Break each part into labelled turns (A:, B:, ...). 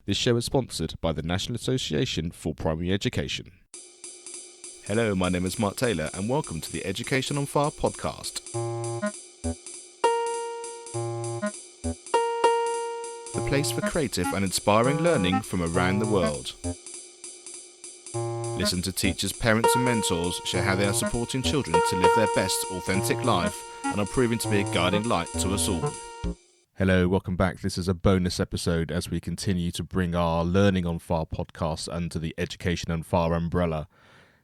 A: This show is sponsored by the National Association for Primary Education. Hello, my name is Mark Taylor and welcome to the Education on Fire podcast. The place for creative and inspiring learning from around the world. Listen to teachers, parents and mentors share how they are supporting children to live their best authentic life and are proving to be a guiding light to us all. Hello, welcome back. This is a bonus episode as we continue to bring our Learning on Fire podcast under the Education on Fire umbrella.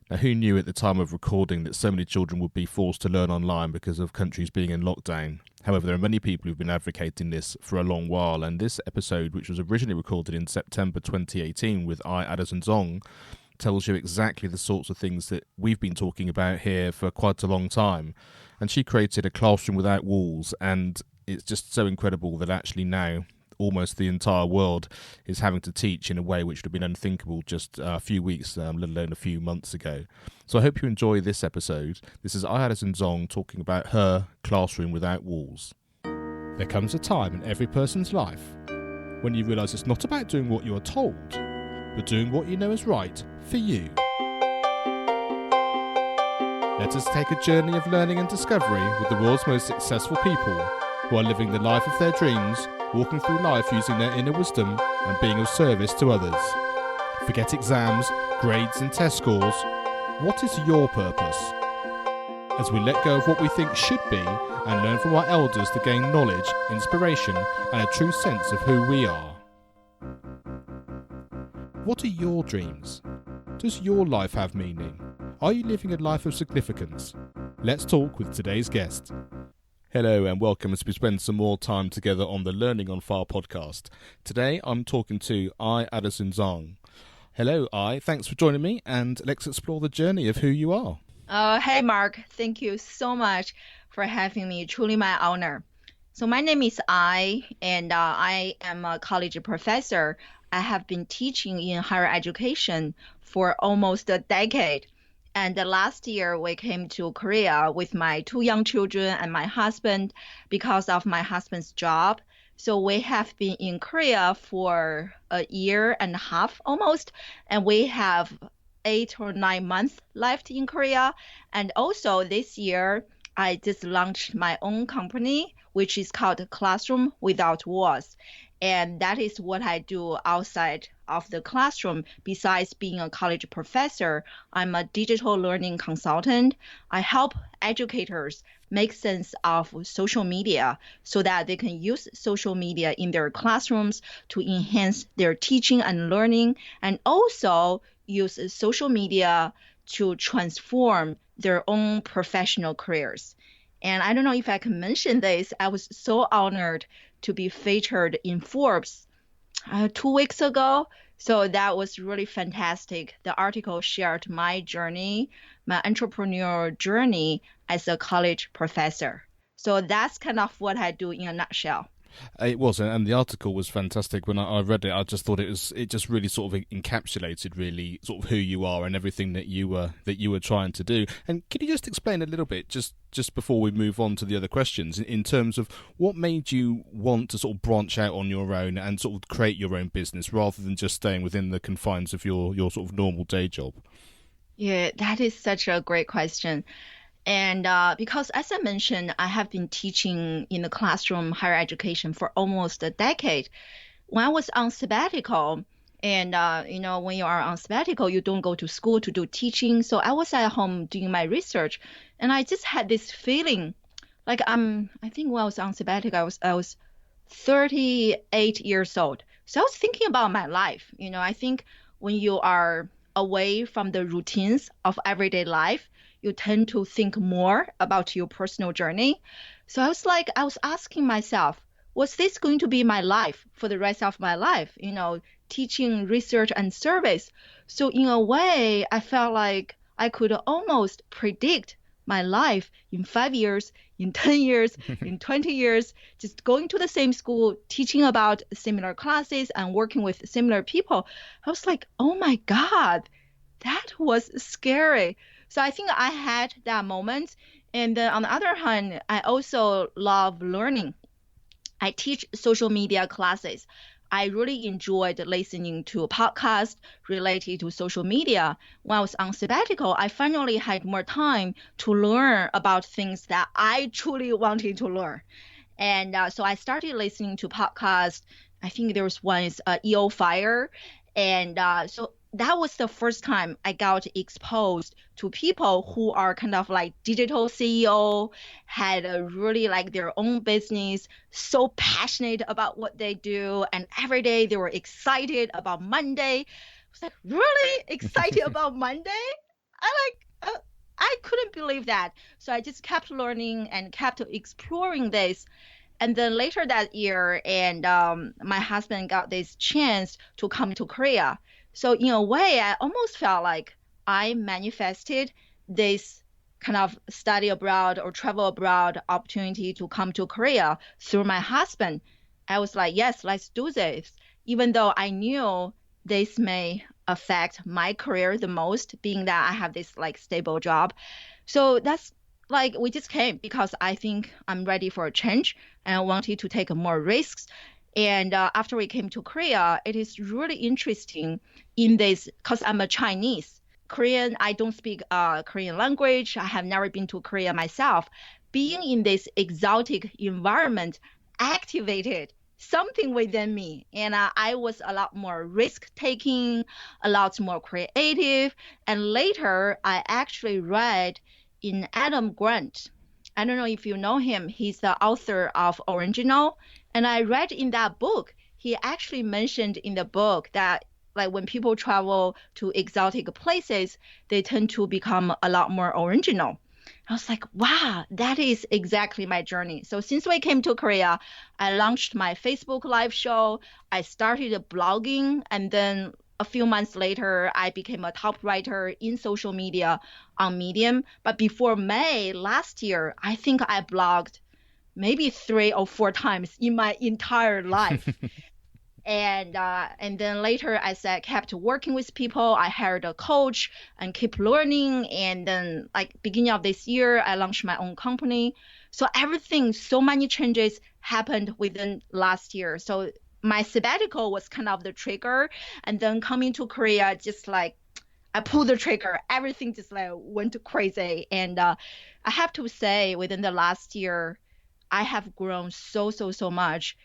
A: Now, who knew at the time of recording that so many children would be forced to learn online because of countries being in lockdown? However, there are many people who've been advocating this for a long while, and this episode, which was originally recorded in September 2018 with Addyson-Zhang, tells you exactly the sorts of things that we've been talking about here for quite a long time. And she created a classroom without walls, and it's just so incredible that actually now almost the entire world is having to teach in a way which would have been unthinkable just a few weeks, let alone a few months ago. So I hope you enjoy this episode. This is Addyson-Zhang talking about her classroom without walls. There comes a time in every person's life when you realise it's not about doing what you are told, but doing what you know is right for you. Let us take a journey of learning and discovery with the world's most successful people who are living the life of their dreams, walking through life using their inner wisdom and being of service to others. Forget exams, grades and test scores. What is your purpose? As we let go of what we think should be and learn from our elders to gain knowledge, inspiration and a true sense of who we are. What are your dreams? Does your life have meaning? Are you living a life of significance? Let's talk with today's guest. Hello and welcome as we spend some more time together on the Learning on Fire podcast. Today I'm talking to Addyson-Zhang. Hello thanks for joining me and let's explore the journey of who you are.
B: Hey Mark, thank you so much for having me, truly my honor. So my name is and I am a college professor. I have been teaching in higher education for almost a decade. And last year, we came to Korea with my two young children and my husband because of my husband's job. So we have been in Korea for a year and a half almost, and we have 8 or 9 months left in Korea. And also this year, I just launched my own company, which is called Classroom Without Walls. And that is what I do outside of the classroom. Besides being a college professor, I'm a digital learning consultant. I help educators make sense of social media so that they can use social media in their classrooms to enhance their teaching and learning, and also use social media to transform their own professional careers. And I don't know if I can mention this. I was so honored to be featured in Forbes 2 weeks ago. So that was really fantastic. The article shared my journey, my entrepreneurial journey as a college professor. So that's kind of what I do in a nutshell.
A: It was, and the article was fantastic. When I read it, I just thought it just really sort of encapsulated really sort of who you are and everything that you were trying to do. And can you just explain a little bit, just before we move on to the other questions, in terms of what made you want to sort of branch out on your own and sort of create your own business rather than just staying within the confines of your sort of normal day job?
B: Yeah, that is such a great question. And because, as I mentioned, I have been teaching in the classroom higher education for almost a decade. When I was on sabbatical, and when you are on sabbatical, you don't go to school to do teaching. So I was at home doing my research, and I just had this feeling, like I think when I was on sabbatical, I was 38 years old. So I was thinking about my life. I think when you are away from the routines of everyday life, you tend to think more about your personal journey. So I was asking myself, was this going to be my life for the rest of my life? Teaching, research, and service. So in a way, I felt like I could almost predict my life in 5 years, in 10 years, in 20 years, just going to the same school, teaching about similar classes and working with similar people. I was like, oh my God, that was scary. So I think I had that moment. And then on the other hand, I also love learning. I teach social media classes. I really enjoyed listening to a podcast related to social media. When I was on sabbatical, I finally had more time to learn about things that I truly wanted to learn. And so I started listening to podcasts. I think there was one is EO Fire. And so that was the first time I got exposed to people who are kind of like digital CEO, had a really like their own business, so passionate about what they do. And every day they were excited about Monday. I was like, really excited about Monday? I couldn't believe that. So I just kept learning and kept exploring this. And then later that year, and my husband got this chance to come to Korea. So in a way, I almost felt like I manifested this kind of study abroad or travel abroad opportunity to come to Korea through my husband. I was like, yes, let's do this. Even though I knew this may affect my career the most, being that I have this like stable job. So that's like we just came because I think I'm ready for a change and I wanted to take more risks. And after we came to Korea, it is really interesting in this because I'm a Chinese. Korean, I don't speak Korean language. I have never been to Korea myself. Being in this exotic environment activated something within me. And I was a lot more risk taking, a lot more creative. And later, I actually read in Adam Grant. I don't know if you know him. He's the author of Original. And I read in that book, he actually mentioned in the book that like when people travel to exotic places, they tend to become a lot more original. I was like, wow, that is exactly my journey. So since we came to Korea, I launched my Facebook live show. I started blogging, and then a few months later, I became a top writer in social media on Medium. But before May last year, I think I blogged maybe 3 or 4 times in my entire life. And then later, as I kept working with people, I hired a coach and keep learning. And then, like beginning of this year, I launched my own company. So everything, so many changes happened within last year. So my sabbatical was kind of the trigger, and then coming to Korea, just like I pulled the trigger, everything just like went crazy. And I have to say, within the last year, I have grown so much.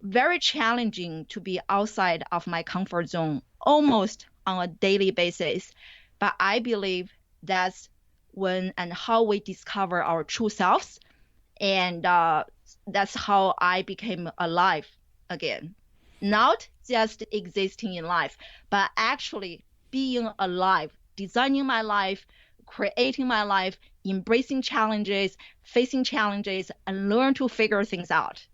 B: Very challenging to be outside of my comfort zone almost on a daily basis. But I believe that's when and how we discover our true selves. And that's how I became alive again. Not just existing in life, but actually being alive, designing my life, creating my life, embracing challenges, facing challenges, and learn to figure things out.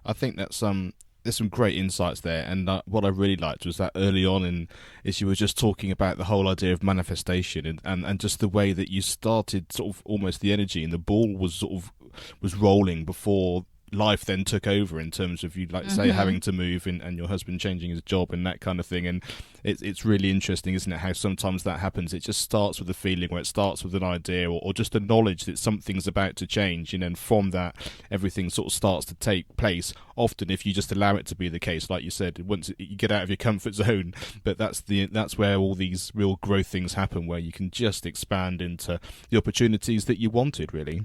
A: I think that's there's some great insights there, and what I really liked was that early on is you were just talking about the whole idea of manifestation and just the way that you started sort of almost the energy and the ball was sort of was rolling before life then took over in terms of you like say having to move and your husband changing his job and that kind of thing. And it's really interesting, isn't it, how sometimes that happens. It just starts with a feeling, where it starts with an idea or just a knowledge that something's about to change, and then from that everything sort of starts to take place, often if you just allow it to be the case, like you said, once you get out of your comfort zone. But that's where all these real growth things happen, where you can just expand into the opportunities that you wanted, really.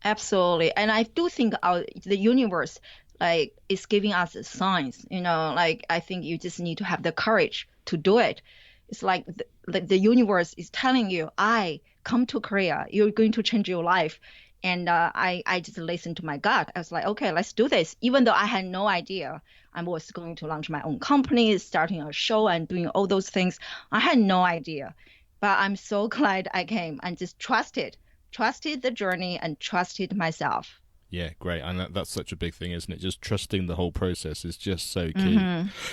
B: Absolutely. And I do think the universe like is giving us signs, like I think you just need to have the courage to do it. It's like the universe is telling you, I come to Korea, you're going to change your life. And I just listened to my gut. I was like, okay, let's do this. Even though I had no idea I was going to launch my own company, starting a show and doing all those things. I had no idea. But I'm so glad I came and just trusted the journey and trusted myself.
A: Yeah, great. And that's such a big thing, isn't it? Just trusting the whole process is just so key.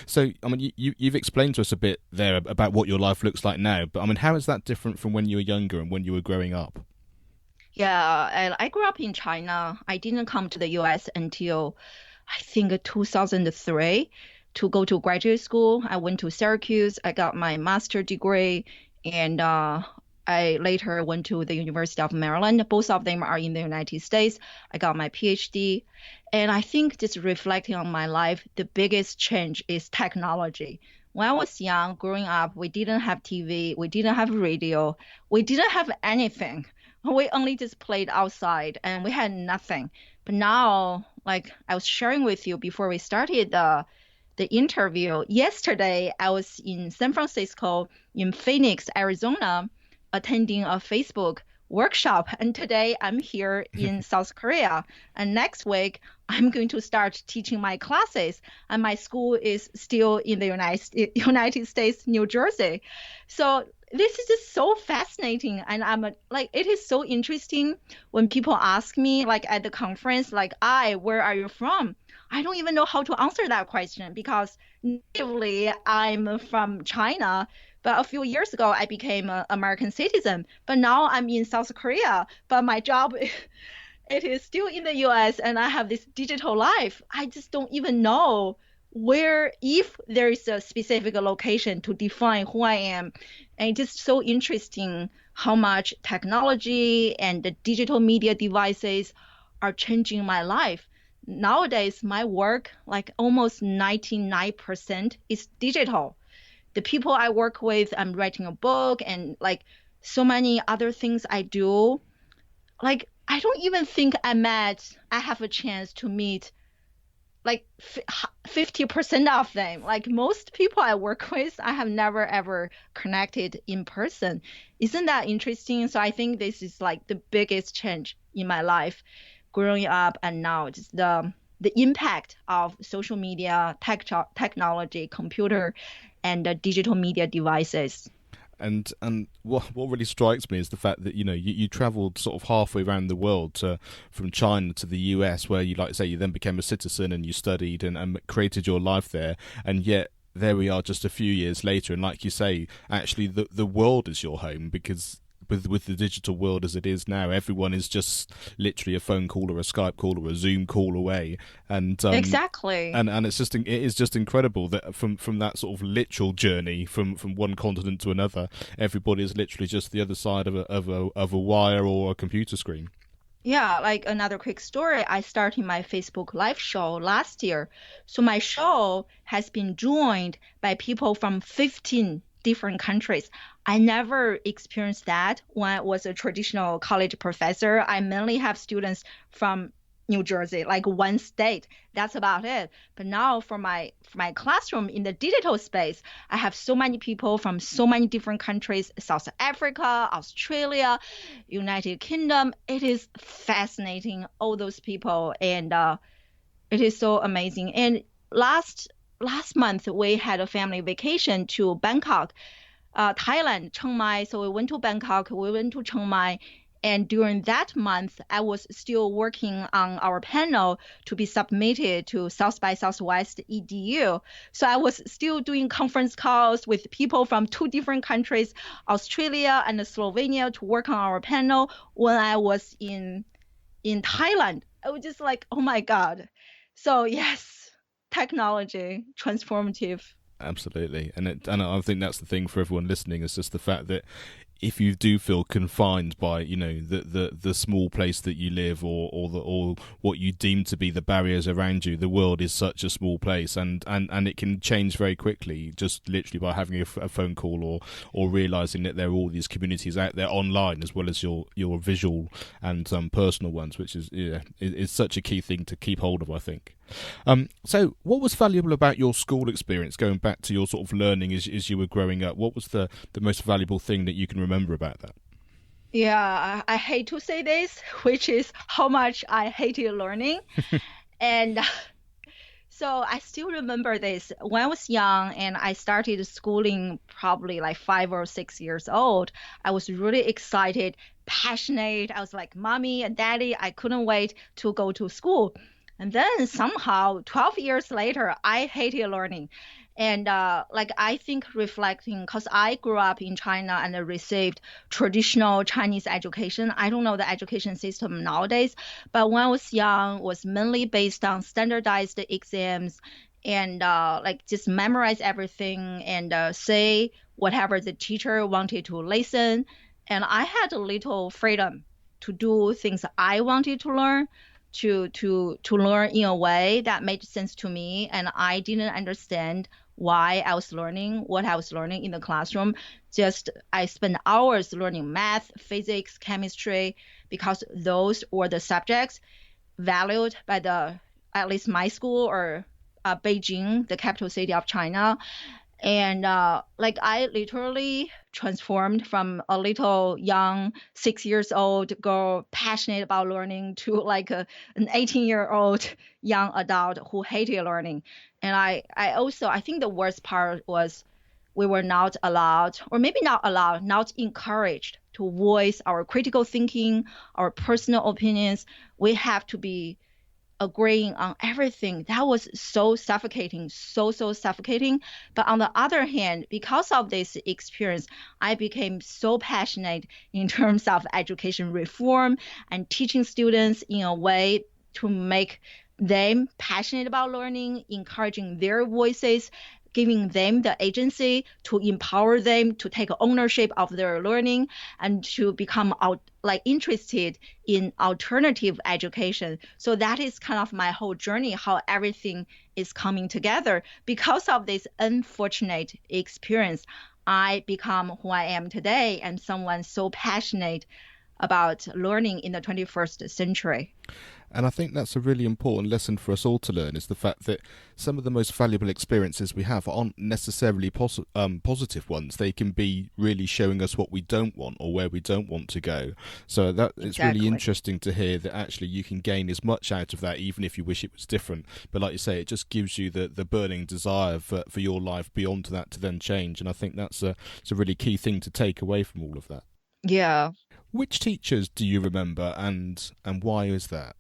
A: So, I mean, you've explained to us a bit there about what your life looks like now, but I mean, how is that different from when you were younger and when you were growing up?
B: Yeah, I grew up in China. I didn't come to the US until I think 2003 to go to graduate school. I went to Syracuse. I got my master's degree, and I later went to the University of Maryland. Both of them are in the United States. I got my PhD. And I think just reflecting on my life, the biggest change is technology. When I was young, growing up, we didn't have TV, we didn't have radio, we didn't have anything. We only just played outside and we had nothing. But now, like I was sharing with you before we started the interview, yesterday I was in San Francisco, in Phoenix, Arizona, attending a Facebook workshop. And today I'm here in South Korea. And next week, I'm going to start teaching my classes. And my school is still in the United States, New Jersey. So this is just so fascinating. And like, it is so interesting when people ask me, like at the conference, like, where are you from? I don't even know how to answer that question because natively I'm from China. But a few years ago, I became an American citizen. But now I'm in South Korea. But my job, it is still in the US, and I have this digital life. I just don't even know if there is a specific location to define who I am. And it's just so interesting how much technology and the digital media devices are changing my life. Nowadays, my work, like almost 99% is digital. The people I work with, I'm writing a book and like so many other things I do. Like, I don't even think I have a chance to meet like 50% of them. Like most people I work with, I have never ever connected in person. Isn't that interesting? So I think this is like the biggest change in my life growing up and now, just the impact of social media, technology, computer, and digital media devices.
A: And what really strikes me is the fact that you travelled sort of halfway around the world from China to the US, where you, like say, you then became a citizen and you studied and created your life there, and yet there we are just a few years later, and like you say, actually the world is your home, because with the digital world as it is now, everyone is just literally a phone call or a Skype call or a Zoom call away, and
B: Exactly.
A: and it is just incredible that from that sort of literal journey from one continent to another, everybody is literally just the other side of a wire or a computer screen.
B: Yeah, like another quick story. I started my Facebook live show last year. So my show has been joined by people from 15 different countries. I never experienced that when I was a traditional college professor. I mainly have students from New Jersey, like one state. That's about it. But now for my classroom in the digital space, I have so many people from so many different countries, South Africa, Australia, United Kingdom. It is fascinating, all those people, and it is so amazing. And last month we had a family vacation to Bangkok, Thailand, Chiang Mai. So we went to Bangkok, we went to Chiang Mai, and during that month, I was still working on our panel to be submitted to South by Southwest EDU. So I was still doing conference calls with people from two different countries, Australia and Slovenia, to work on our panel when I was in Thailand. I was just like, oh my God. So yes, technology, transformative.
A: Absolutely, and I think that's the thing for everyone listening, is just the fact that if you do feel confined by the small place that you live, or what you deem to be the barriers around you, the world is such a small place, and it can change very quickly, just literally by having a phone call, or realizing that there are all these communities out there online, as well as your visual and personal ones, which is such a key thing to keep hold of, I think. So what was valuable about your school experience, going back to your sort of learning as you were growing up? What was the most valuable thing that you can remember about that?
B: Yeah, I hate to say this, which is how much I hated learning. And so I still remember this when I was young and I started schooling probably like 5 or 6 years old. I was really excited, passionate. I was like, Mommy and Daddy, I couldn't wait to go to school. And then somehow, 12 years later, I hated learning. And like I think reflecting, because I grew up in China and I received traditional Chinese education. I don't know the education system nowadays, but when I was young, it was mainly based on standardized exams and like just memorize everything and say whatever the teacher wanted to listen. And I had a little freedom to do things I wanted to learn. to learn in a way that made sense to me, and I didn't understand why I was learning what I was learning in the classroom. Just I spent hours learning math, physics, chemistry, because those were the subjects valued by the at least my school or Beijing, the capital city of China. And like I literally transformed from a little young 6 years old girl passionate about learning to like an 18-year-old young adult who hated learning. And I think the worst part was we were not allowed, or maybe not allowed, not encouraged to voice our critical thinking, our personal opinions. We have to be agreeing on everything. That was so suffocating, so suffocating. But on the other hand, because of this experience, I became so passionate in terms of education reform and teaching students in a way to make them passionate about learning, encouraging their voices, giving them the agency to empower them to take ownership of their learning and to become like interested in alternative education. So that is kind of my whole journey, how everything is coming together. Because of this unfortunate experience, I become who I am today and someone so passionate about learning in the 21st century.
A: And I think that's a really important lesson for us all to learn, is the fact that some of the most valuable experiences we have aren't necessarily positive ones. They can be really showing us what we don't want or where we don't want to go. So that it's really interesting to hear that actually you can gain as much out of that, even if you wish it was different. But like you say, it just gives you the burning desire for your life beyond that to then change. And I think it's a really key thing to take away from all of that.
B: Yeah.
A: Which teachers do you remember, and why is that?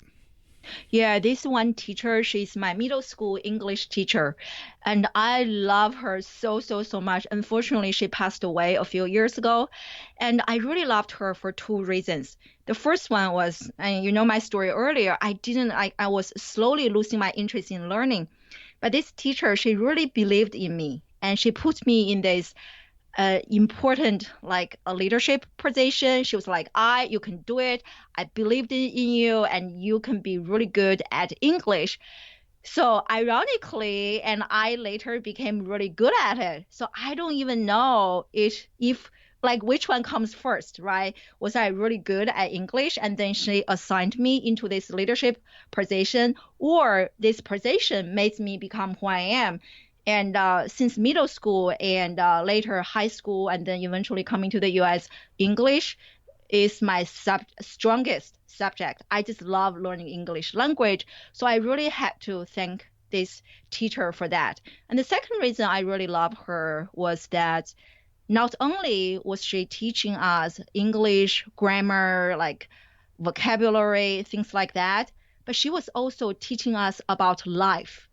B: Yeah, this one teacher, she's my middle school English teacher, and I love her so much. Unfortunately, she passed away a few years ago, and I really loved her for two reasons. The first one was, and you know my story earlier, I was slowly losing my interest in learning, but this teacher, she really believed in me, and she put me in this important like a leadership position. She was like, you can do it. I believed in you and you can be really good at English. So ironically, and I later became really good at it. So I don't even know if like which one comes first, right? Was I really good at English and then she assigned me into this leadership position, or this position made me become who I am? And since middle school and later high school and then eventually coming to the US, English is my strongest subject. I just love learning English language. So I really had to thank this teacher for that. And the second reason I really love her was that not only was she teaching us English, grammar, like vocabulary, things like that, but she was also teaching us about life.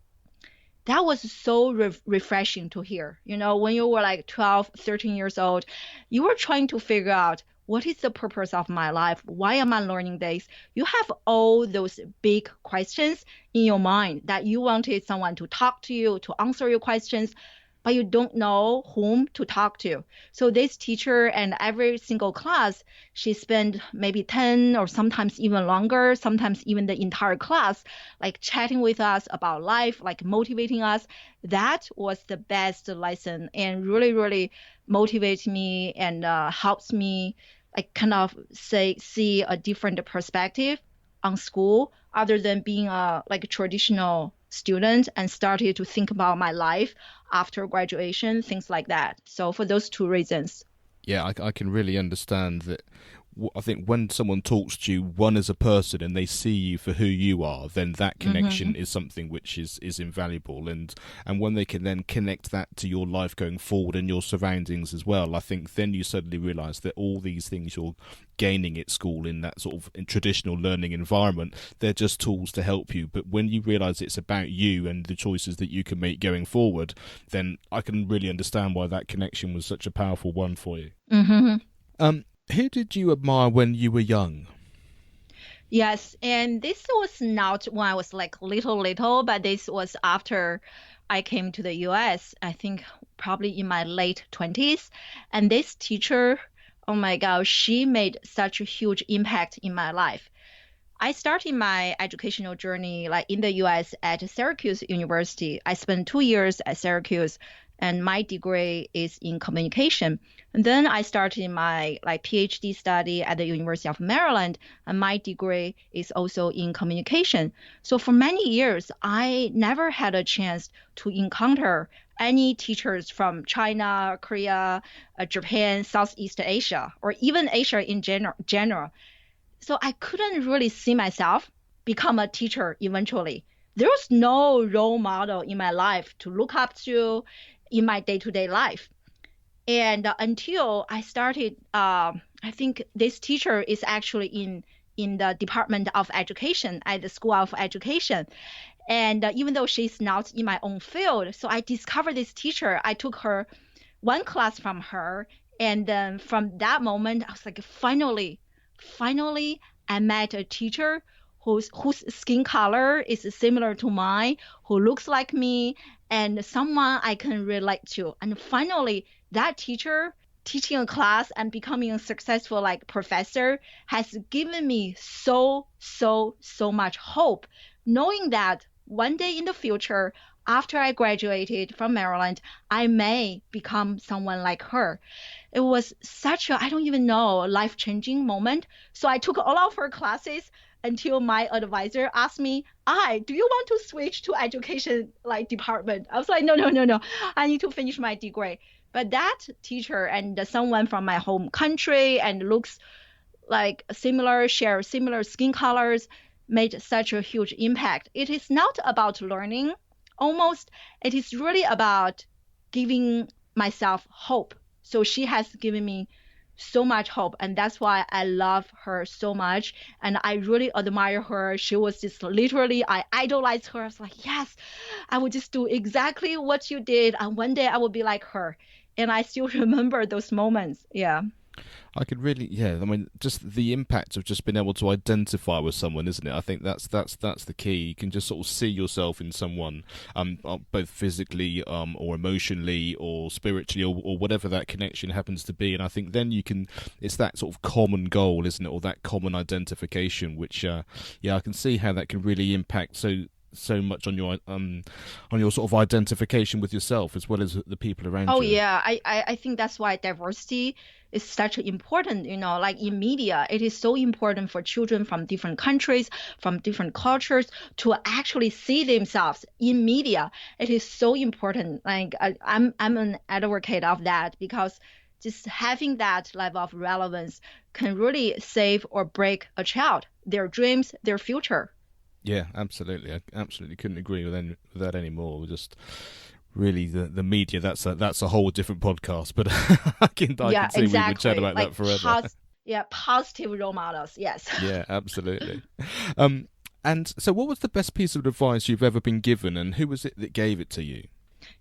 B: That was so refreshing to hear. You know, when you were like 12, 13 years old, you were trying to figure out what is the purpose of my life? Why am I learning this? You have all those big questions in your mind that you wanted someone to talk to you, to answer your questions, but you don't know whom to talk to. So this teacher and every single class, she spent maybe 10 or sometimes even longer, sometimes even the entire class, like chatting with us about life, like motivating us. That was the best lesson and really motivates me and helps me like kind of see a different perspective on school other than being a like a traditional student, and started to think about my life after graduation, things like that. So for those two reasons.
A: Yeah, I can really understand that. I think when someone talks to you, one as a person, and they see you for who you are, then that connection is something which is invaluable. And when they can then connect that to your life going forward and your surroundings as well, I think then you suddenly realise that all these things you're gaining at school in that sort of traditional learning environment, they're just tools to help you. But when you realise it's about you and the choices that you can make going forward, then I can really understand why that connection was such a powerful one for you. Who did you admire when you were young?
B: Yes, and this was not when I was like little, but this was after I came to the US, I think probably in my late 20s. And this teacher, oh my God, she made such a huge impact in my life. I started my educational journey like in the US at Syracuse University. I spent 2 years at Syracuse and my degree is in communication. And then I started my like PhD study at the University of Maryland and my degree is also in communication. So for many years, I never had a chance to encounter any teachers from China, Korea, Japan, Southeast Asia, or even Asia in general. So I couldn't really see myself become a teacher eventually. There was no role model in my life to look up to in my day-to-day life. And until I started, I think this teacher is actually in the Department of Education at the School of Education. And even though she's not in my own field, so I discovered this teacher. I took her one class from her. And then from that moment, I was like, finally, I met a teacher whose skin color is similar to mine, who looks like me, and someone I can relate to. And finally, that teacher teaching a class and becoming a successful like professor has given me so much hope, knowing that one day in the future, after I graduated from Maryland, I may become someone like her. It was such a, I don't even know, life-changing moment. So I took all of her classes until my advisor asked me, do you want to switch to education like department? I was like, no. I need to finish my degree. But that teacher and someone from my home country and looks like similar, share similar skin colors, made such a huge impact. It is not about learning, almost. It is really about giving myself hope. So she has given me so much hope, and that's why I love her so much, and I really admire her. She was just literally, I idolized her. I was like, yes, I would just do exactly what you did, and one day I will be like her. And I still remember those moments. Yeah.
A: I could really, yeah. I mean, just the impact of just being able to identify with someone, isn't it? I think that's the key. You can just sort of see yourself in someone, both physically, or emotionally, or spiritually, or whatever that connection happens to be. And I think then you can. It's that sort of common goal, isn't it, or that common identification, which, yeah, I can see how that can really impact so much on your sort of identification with yourself as well as the people around you.
B: Oh yeah, I think that's why diversity is such important, like in media, it is so important for children from different countries, from different cultures to actually see themselves in media. It is so important. Like I'm an advocate of that because just having that level of relevance can really save or break a child, their dreams, their future.
A: Yeah, absolutely. I absolutely couldn't agree with that anymore. Just really the media. That's a whole different podcast. But I can see
B: exactly.
A: we would chat about
B: like
A: that forever.
B: Positive role models. Yes.
A: Yeah, absolutely. And so, what was the best piece of advice you've ever been given, and who was it that gave it to you?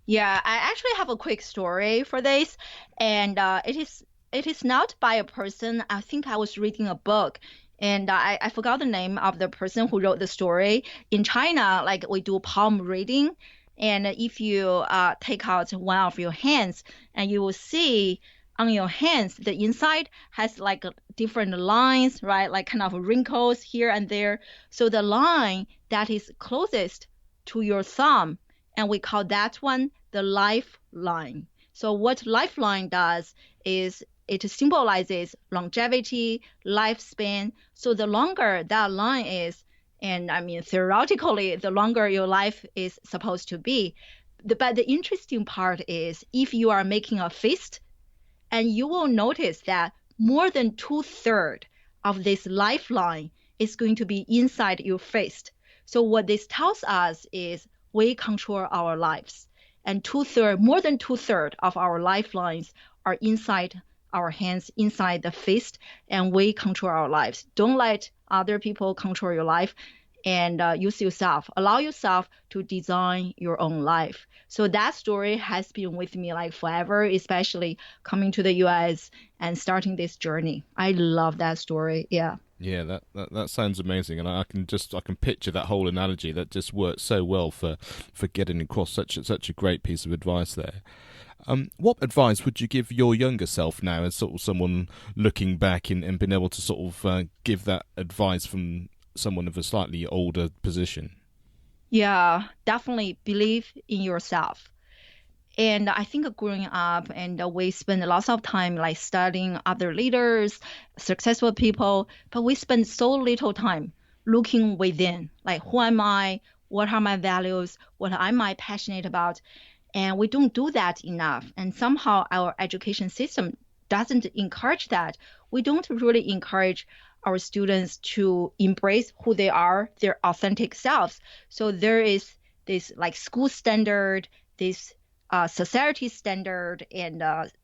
B: Yeah, I actually have a quick story for this, and it is not by a person. I think I was reading a book. And I forgot the name of the person who wrote the story. In China, like we do palm reading. And if you take out one of your hands and you will see on your hands, the inside has like different lines, right? Like kind of wrinkles here and there. So the line that is closest to your thumb, and we call that one the lifeline. So what lifeline does is it symbolizes longevity, lifespan. So the longer that line is, and I mean, theoretically, the longer your life is supposed to be. But the interesting part is if you are making a fist, and you will notice that more than 2/3 of this lifeline is going to be inside your fist. So what this tells us is we control our lives. And more than 2/3 of our lifelines are inside our hands, inside the fist, and we control our lives. Don't let other people control your life, and use yourself. Allow yourself to design your own life. So that story has been with me like forever, especially coming to the US and starting this journey. I love that story. Yeah.
A: Yeah, that sounds amazing, and I can picture that whole analogy that just works so well for getting across such a great piece of advice there. What advice would you give your younger self now, as sort of someone looking back and being able to sort of give that advice from someone of a slightly older position?
B: Yeah, definitely believe in yourself. And I think growing up, and we spend lots of time like studying other leaders, successful people, but we spend so little time looking within, like who am I? What are my values? What am I passionate about? And we don't do that enough. And somehow our education system doesn't encourage that. We don't really encourage our students to embrace who they are, their authentic selves. So there is this like school standard, this society standard, and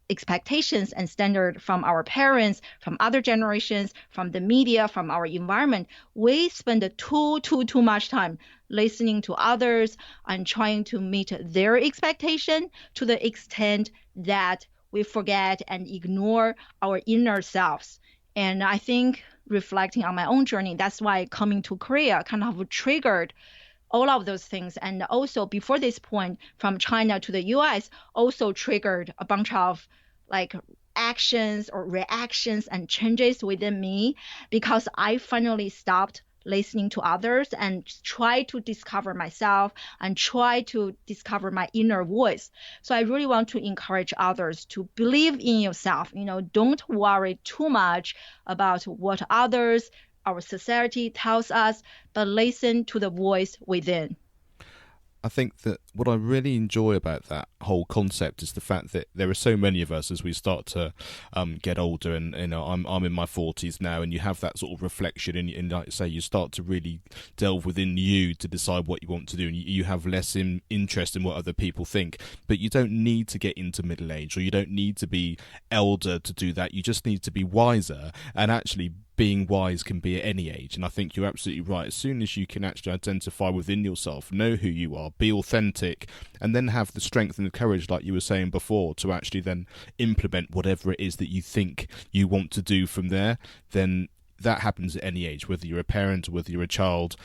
B: expectations and standard from our parents, from other generations, from the media, from our environment. We spend too much time listening to others and trying to meet their expectation to the extent that we forget and ignore our inner selves. And I think reflecting on my own journey, that's why coming to Korea kind of triggered all of those things. And also before this point, from China to the US, also triggered a bunch of like actions or reactions and changes within me because I finally stopped listening to others and try to discover myself and try to discover my inner voice. So I really want to encourage others to believe in yourself. Don't worry too much about what others, our society tells us, but listen to the voice within.
A: I think that what I really enjoy about that whole concept is the fact that there are so many of us as we start to get older, and I'm in my 40s now, and you have that sort of reflection, and like I say, you start to really delve within you to decide what you want to do, and you have less interest in what other people think. But you don't need to get into middle age, or you don't need to be elder to do that. You just need to be wiser, and actually being wise can be at any age. And I think you're absolutely right. As soon as you can actually identify within yourself, know who you are, be authentic, and then have the strength and the courage, like you were saying before, to actually then implement whatever it is that you think you want to do from there, then that happens at any age, whether you're a parent or whether you're a child.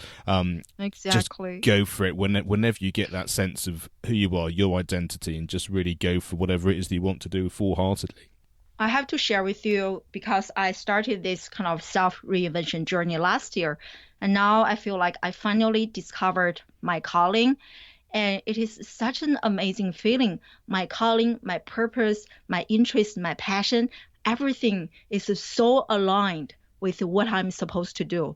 B: Exactly.
A: Just go for it whenever you get that sense of who you are, your identity, and just really go for whatever it is that you want to do full-heartedly.
B: I have to share with you because I started this kind of self-reinvention journey last year. And now I feel like I finally discovered my calling. And it is such an amazing feeling. My calling, my purpose, my interest, my passion, everything is so aligned with what I'm supposed to do.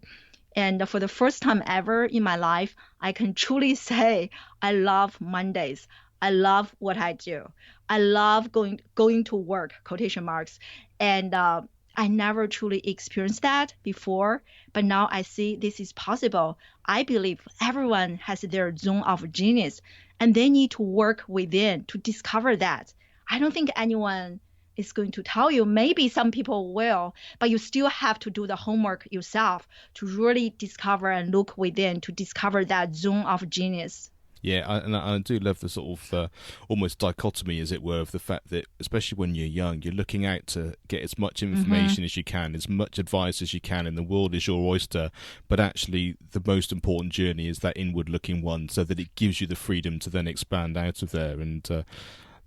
B: And for the first time ever in my life, I can truly say I love Mondays. I love what I do. I love going to work, quotation marks. And I never truly experienced that before, but now I see this is possible. I believe everyone has their zone of genius, and they need to work within to discover that. I don't think anyone is going to tell you. Maybe some people will, but you still have to do the homework yourself to really discover and look within to discover that zone of genius.
A: Yeah, I do love the sort of almost dichotomy, as it were, of the fact that, especially when you're young, you're looking out to get as much information as you can, as much advice as you can, and the world is your oyster. But actually, the most important journey is that inward-looking one, so that it gives you the freedom to then expand out of there. And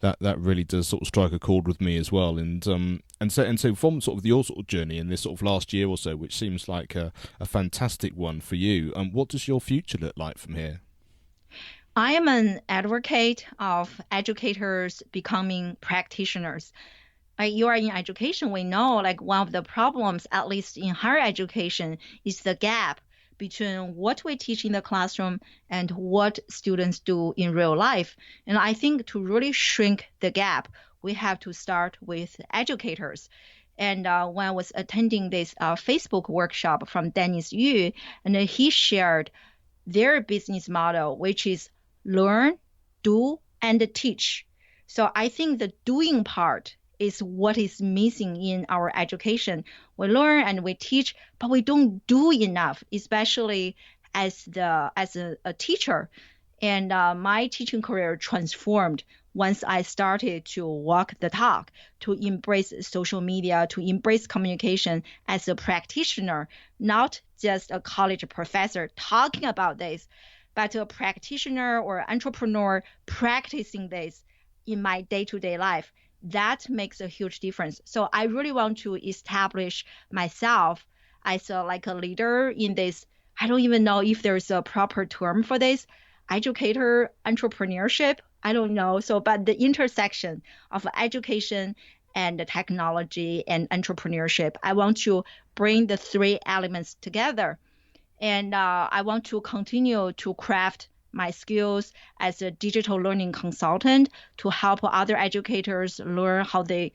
A: that really does sort of strike a chord with me as well. And so from sort of your sort of journey in this sort of last year or so, which seems like a fantastic one for you, what does your future look like from here?
B: I am an advocate of educators becoming practitioners. You are in education, we know like one of the problems, at least in higher education, is the gap between what we teach in the classroom and what students do in real life. And I think to really shrink the gap, we have to start with educators. And when I was attending this Facebook workshop from Dennis Yu, and he shared their business model, which is learn, do, and teach. So I think the doing part is what is missing in our education. We learn and we teach, but we don't do enough, especially as a teacher. And my teaching career transformed once I started to walk the talk, to embrace social media, to embrace communication as a practitioner, not just a college professor talking about this, but a practitioner or entrepreneur practicing this in my day-to-day life. That makes a huge difference. So I really want to establish myself as like a leader in this I don't even know if there's a proper term for this, educator entrepreneurship. I don't know. So, but the intersection of education and the technology and entrepreneurship, I want to bring the three elements together. And I want to continue to craft my skills as a digital learning consultant to help other educators learn how they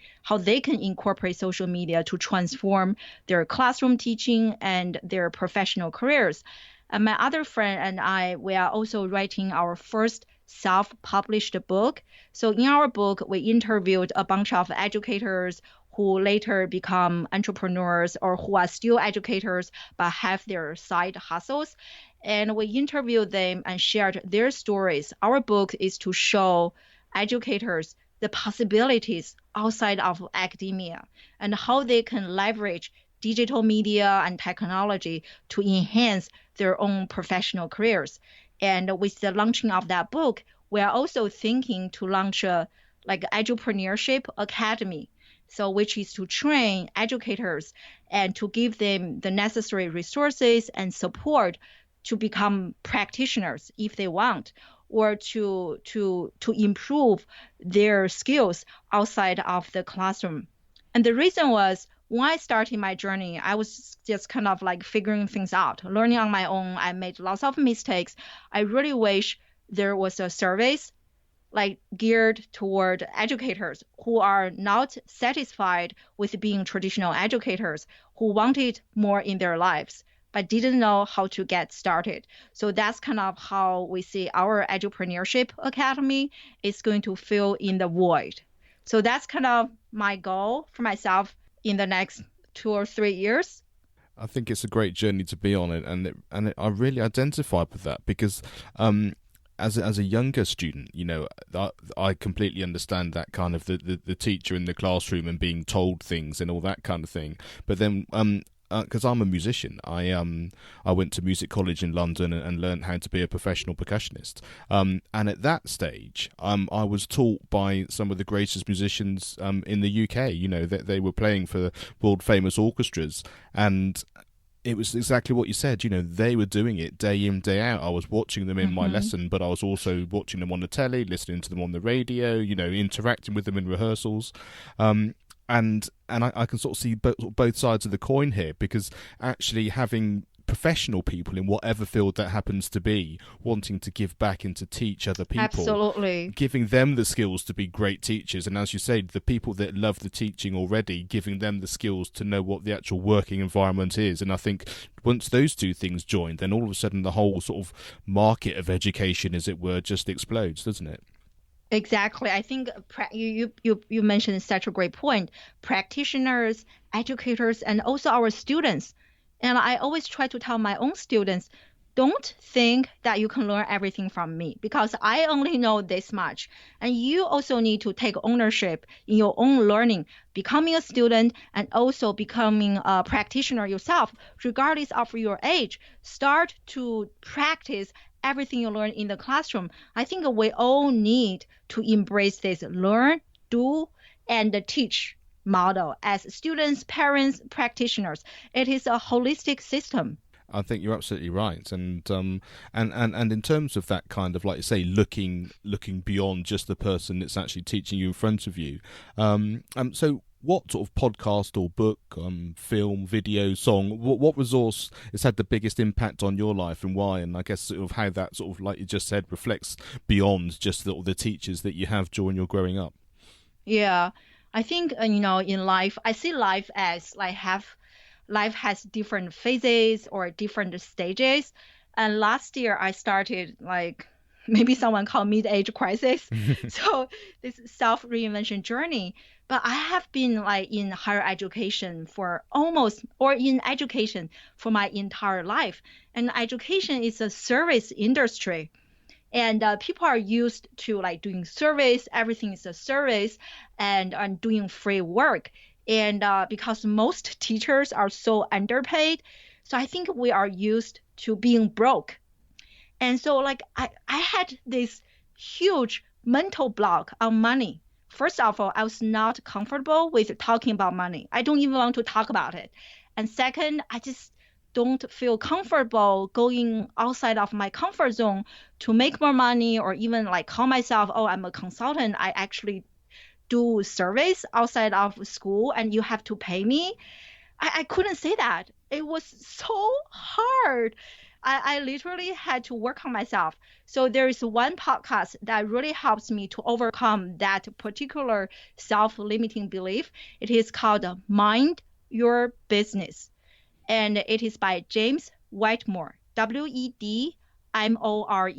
B: can incorporate social media to transform their classroom teaching and their professional careers. And my other friend and I, we are also writing our first self-published book. So in our book, we interviewed a bunch of educators who later become entrepreneurs or who are still educators but have their side hustles. And we interviewed them and shared their stories. Our book is to show educators the possibilities outside of academia and how they can leverage digital media and technology to enhance their own professional careers. And with the launching of that book, we are also thinking to launch a like entrepreneurship academy, so which is to train educators and to give them the necessary resources and support to become practitioners if they want, or to improve their skills outside of the classroom. And the reason was when I started my journey, I was just kind of like figuring things out, learning on my own. I made lots of mistakes. I really wish there was a service like geared toward educators who are not satisfied with being traditional educators, who wanted more in their lives but didn't know how to get started. So that's kind of how we see our Edupreneurship Academy is going to fill in the void. So that's kind of my goal for myself in the next 2 or 3 years.
A: I think it's a great journey to be on it, I really identified with that because as a younger student, I completely understand that kind of the teacher in the classroom and being told things and all that kind of thing. But then because I'm a musician, I went to music college in London and learned how to be a professional percussionist. And at that stage, I was taught by some of the greatest musicians in the UK. That they were playing for world famous orchestras, and it was exactly what you said. They were doing it day in, day out. I was watching them in my lesson, but I was also watching them on the telly, listening to them on the radio, interacting with them in rehearsals. And I can sort of see both sides of the coin here, because actually having professional people in whatever field that happens to be wanting to give back and to teach other people,
B: Absolutely,
A: giving them the skills to be great teachers, and as you say, the people that love the teaching already, giving them the skills to know what the actual working environment is. And I think once those two things join, then all of a sudden the whole sort of market of education, as it were, just explodes, doesn't it?
B: Exactly. I think you mentioned such a great point. Practitioners, educators, and also our students. And I always try to tell my own students, don't think that you can learn everything from me because I only know this much. And you also need to take ownership in your own learning, becoming a student and also becoming a practitioner yourself, regardless of your age. Start to practice everything you learn in the classroom. I think we all need to embrace this learn, do, and teach model as students, parents, practitioners. It is a holistic system.
A: I think you're absolutely right, and in terms of that kind of, like you say, looking beyond just the person that's actually teaching you in front of you. So what sort of podcast or book, film, video, song, what resource has had the biggest impact on your life and why? And I guess sort of how that sort of, like you just said, reflects beyond just the teachers that you have during your growing up.
B: Yeah, I think in life, I see life as life has different phases or different stages. And last year I started like maybe someone called mid-age crisis. So this self-reinvention journey. But I have been like in higher education for almost, or in education for my entire life. And education is a service industry. And people are used to like doing service, everything is a service, and doing free work. And because most teachers are so underpaid, so I think we are used to being broke. And so like I had this huge mental block on money. First of all, I was not comfortable with talking about money. I don't even want to talk about it. And second, I just don't feel comfortable going outside of my comfort zone to make more money or even like call myself, oh, I'm a consultant. I actually do surveys outside of school and you have to pay me. I couldn't say that. It was so hard. I literally had to work on myself. So there is one podcast that really helps me to overcome that particular self-limiting belief. It is called Mind Your Business, and it is by James Whitmore, Wedmore.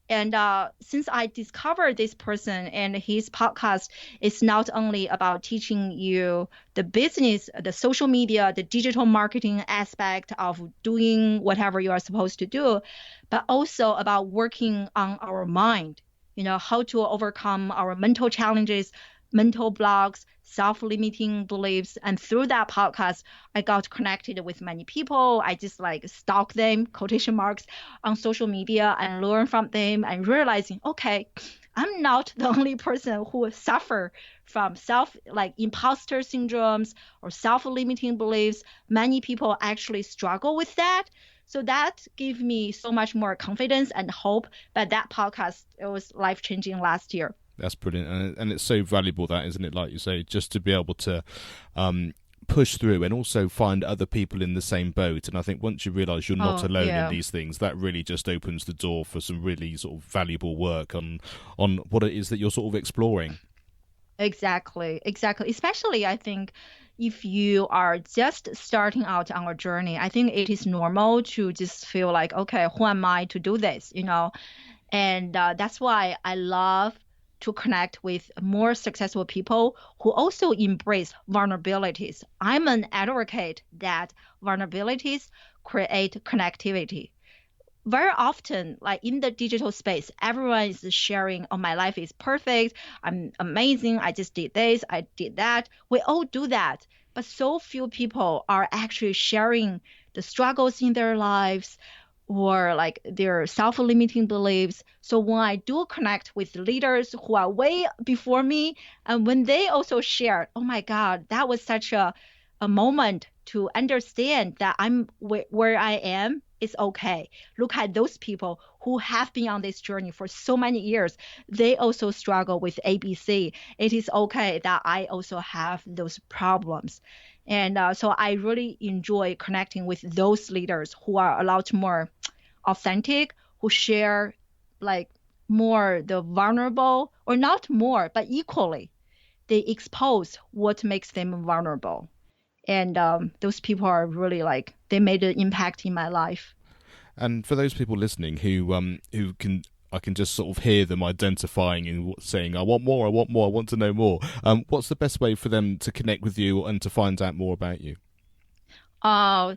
B: And since I discovered this person and his podcast is not only about teaching you the business, the social media, the digital marketing aspect of doing whatever you are supposed to do, but also about working on our mind, how to overcome our mental challenges, mental blocks, self-limiting beliefs. And through that podcast, I got connected with many people. I just like stalk them, quotation marks, on social media and learn from them and realizing, okay, I'm not the only person who suffer from like imposter syndromes or self-limiting beliefs. Many people actually struggle with that. So that gave me so much more confidence and hope. But that podcast, it was life-changing last year.
A: That's brilliant, and it's so valuable, that, isn't it? Like you say, just to be able to push through and also find other people in the same boat. And I think once you realise you're not alone in these things, that really just opens the door for some really sort of valuable work on what it is that you're sort of exploring.
B: Exactly. Especially, I think, if you are just starting out on a journey, I think it is normal to just feel like, okay, who am I to do this, And that's why I love to connect with more successful people who also embrace vulnerabilities. I'm an advocate that vulnerabilities create connectivity. Very often, like in the digital space, everyone is sharing, oh, my life is perfect, I'm amazing, I just did this, I did that. We all do that. But so few people are actually sharing the struggles in their lives or like their self-limiting beliefs. So when I do connect with leaders who are way before me, and when they also share, oh my God, that was such a moment to understand that I'm where I am is okay. Look at those people who have been on this journey for so many years. They also struggle with ABC. It is okay that I also have those problems. And so I really enjoy connecting with those leaders who are a lot more authentic, who share like more the vulnerable, or not more, but equally, they expose what makes them vulnerable. And those people are really like, they made an impact in my life.
A: And for those people listening who can, I can just sort of hear them identifying and saying, I want more, I want to know more. What's the best way for them to connect with you and to find out more about you?
B: So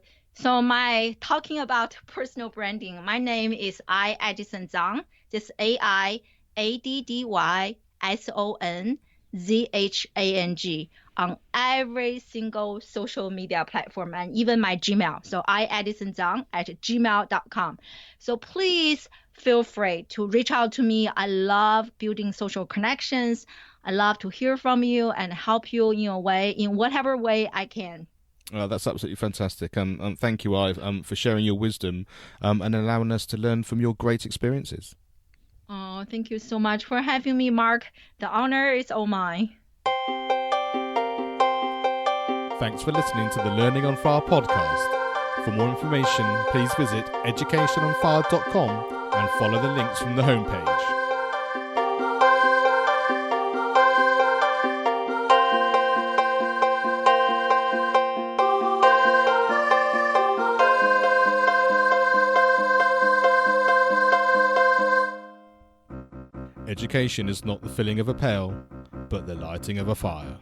B: my talking about personal branding, my name is Addyson-Zhang, just Addyson-Zhang on every single social media platform and even my Gmail. So Addyson-Zhang at gmail.com. So please feel free to reach out to me. I love building social connections. I love to hear from you and help you in whatever way I can.
A: That's absolutely fantastic. And thank you, Ive, for sharing your wisdom and allowing us to learn from your great experiences.
B: Oh, thank you so much for having me, Mark. The honor is all mine.
A: Thanks for listening to the Learning on Fire podcast. For more information, please visit educationonfire.com and follow the links from the homepage. Education is not the filling of a pail, but the lighting of a fire.